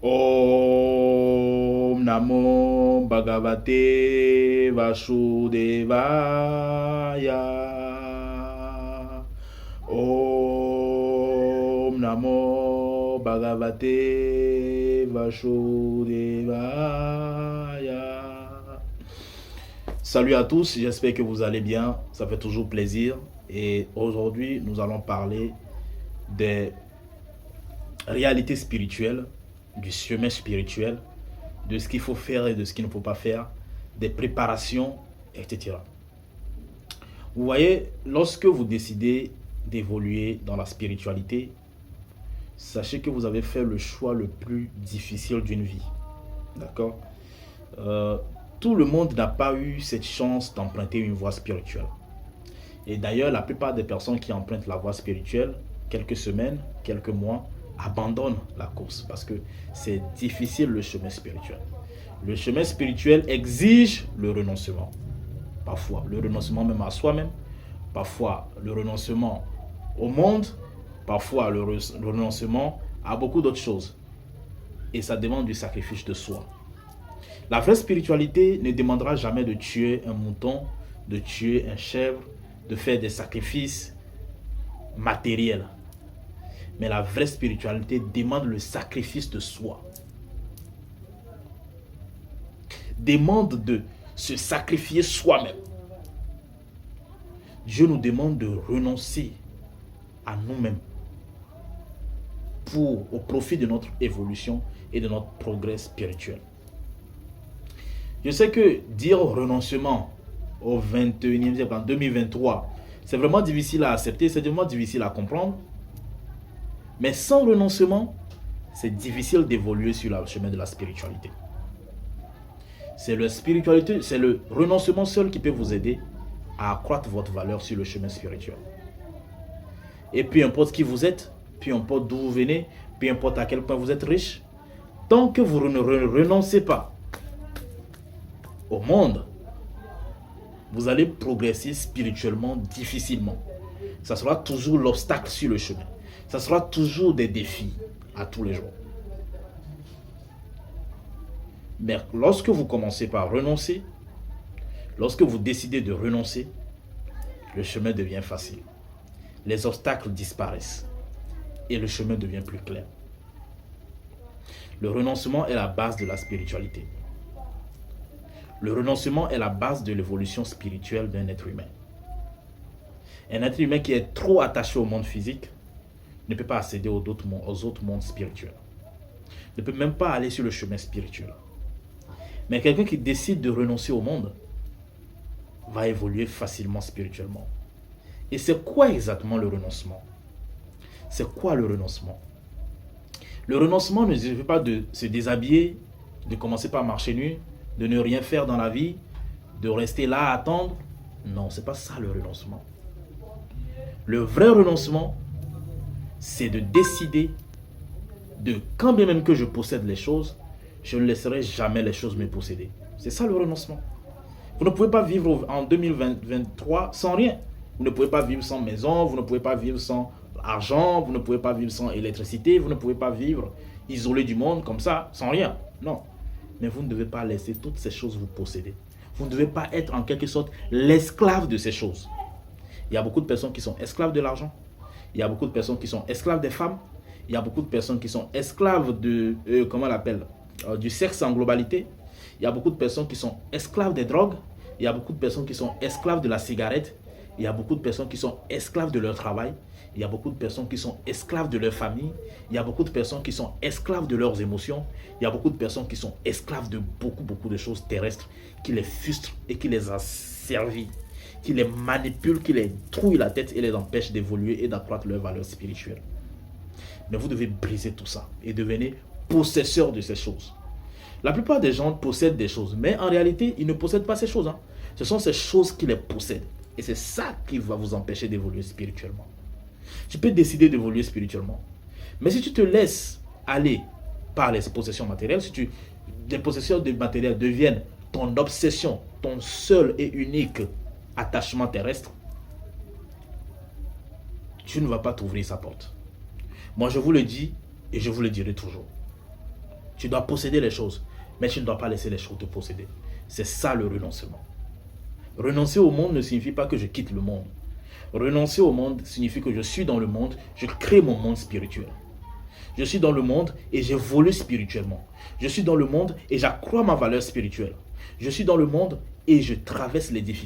Om Namo Bhagavate Vasudevaya. Om Namo Bhagavate Vasudevaya. Salut à tous, j'espère que vous allez bien, ça fait toujours plaisir. Et aujourd'hui, nous allons parler des réalités spirituelles, du chemin spirituel, de ce qu'il faut faire et de ce qu'il ne faut pas faire, des préparations, etc. Vous voyez, lorsque vous décidez d'évoluer dans la spiritualité, sachez que vous avez fait le choix le plus difficile d'une vie. D'accord? Tout le monde n'a pas eu cette chance d'emprunter une voie spirituelle. Et d'ailleurs, la plupart des personnes qui empruntent la voie spirituelle, quelques semaines, quelques mois, abandonnent la course parce que c'est difficile le chemin spirituel. Le chemin spirituel exige le renoncement. Parfois, le renoncement même à soi-même, parfois le renoncement au monde, parfois le renoncement à beaucoup d'autres choses. Et ça demande du sacrifice de soi. La vraie spiritualité ne demandera jamais de tuer un mouton, de tuer un chèvre, de faire des sacrifices matériels. Mais la vraie spiritualité demande le sacrifice de soi. Demande de se sacrifier soi-même. Dieu nous demande de renoncer à nous-mêmes au profit de notre évolution et de notre progrès spirituel. Je sais que dire renoncement au 21e siècle, en 2023, c'est vraiment difficile à accepter, c'est vraiment difficile à comprendre. Mais sans renoncement, c'est difficile d'évoluer sur le chemin de la spiritualité. C'est le renoncement seul qui peut vous aider à accroître votre valeur sur le chemin spirituel. Et peu importe qui vous êtes, peu importe d'où vous venez, peu importe à quel point vous êtes riche, tant que vous ne renoncez pas au monde, vous allez progresser spirituellement difficilement. Ça sera toujours l'obstacle sur le chemin. Ça sera toujours des défis à tous les jours. Mais lorsque vous commencez par renoncer, lorsque vous décidez de renoncer, le chemin devient facile. Les obstacles disparaissent et le chemin devient plus clair. Le renoncement est la base de la spiritualité. Le renoncement est la base de l'évolution spirituelle d'un être humain. Un être humain qui est trop attaché au monde physique ne peut pas accéder aux autres mondes spirituels. Ne peut même pas aller sur le chemin spirituel. Mais quelqu'un qui décide de renoncer au monde va évoluer facilement spirituellement. Et c'est quoi exactement le renoncement? C'est quoi le renoncement? Le renoncement ne signifie pas de se déshabiller, de commencer par marcher nu, de ne rien faire dans la vie, de rester là à attendre. Non, c'est pas ça le renoncement. Le vrai renoncement, c'est de décider de, quand bien même que je possède les choses, je ne laisserai jamais les choses me posséder. C'est ça le renoncement. Vous ne pouvez pas vivre en 2023 sans rien. Vous ne pouvez pas vivre sans maison, vous ne pouvez pas vivre sans argent, vous ne pouvez pas vivre sans électricité, vous ne pouvez pas vivre isolé du monde comme ça, sans rien. Non. Mais vous ne devez pas laisser toutes ces choses vous posséder. Vous ne devez pas être en quelque sorte l'esclave de ces choses. Il y a beaucoup de personnes qui sont esclaves de l'argent. Il y a beaucoup de personnes qui sont esclaves des femmes. Il y a beaucoup de personnes qui sont esclaves de, comment on l'appelle, du sexe en globalité. Il y a beaucoup de personnes qui sont esclaves des drogues. Il y a beaucoup de personnes qui sont esclaves de la cigarette. Il y a beaucoup de personnes qui sont esclaves de leur travail. Il y a beaucoup de personnes qui sont esclaves de leur famille. Il y a beaucoup de personnes qui sont esclaves de leurs émotions. Il y a beaucoup de personnes qui sont esclaves de beaucoup de choses terrestres qui les frustrent et qui les asservissent, qui les manipulent, qui les trouillent la tête et les empêchent d'évoluer et d'accroître leur valeur spirituelle. Mais vous devez briser tout ça et devenir possesseur de ces choses. La plupart des gens possèdent des choses, mais en réalité, ils ne possèdent pas ces choses. Ce sont ces choses qui les possèdent. Et c'est ça qui va vous empêcher d'évoluer spirituellement. Tu peux décider d'évoluer spirituellement. Mais si tu te laisses aller par les possessions matérielles, si les possessions de matériel deviennent ton obsession, ton seul et unique attachement terrestre, tu ne vas pas t'ouvrir sa porte. Moi, je vous le dis et je vous le dirai toujours. Tu dois posséder les choses, mais tu ne dois pas laisser les choses te posséder. C'est ça le renoncement. Renoncer au monde ne signifie pas que je quitte le monde. Renoncer au monde signifie que je suis dans le monde, je crée mon monde spirituel. Je suis dans le monde et j'évolue spirituellement. Je suis dans le monde et j'accrois ma valeur spirituelle. Je suis dans le monde et je traverse les difficultés.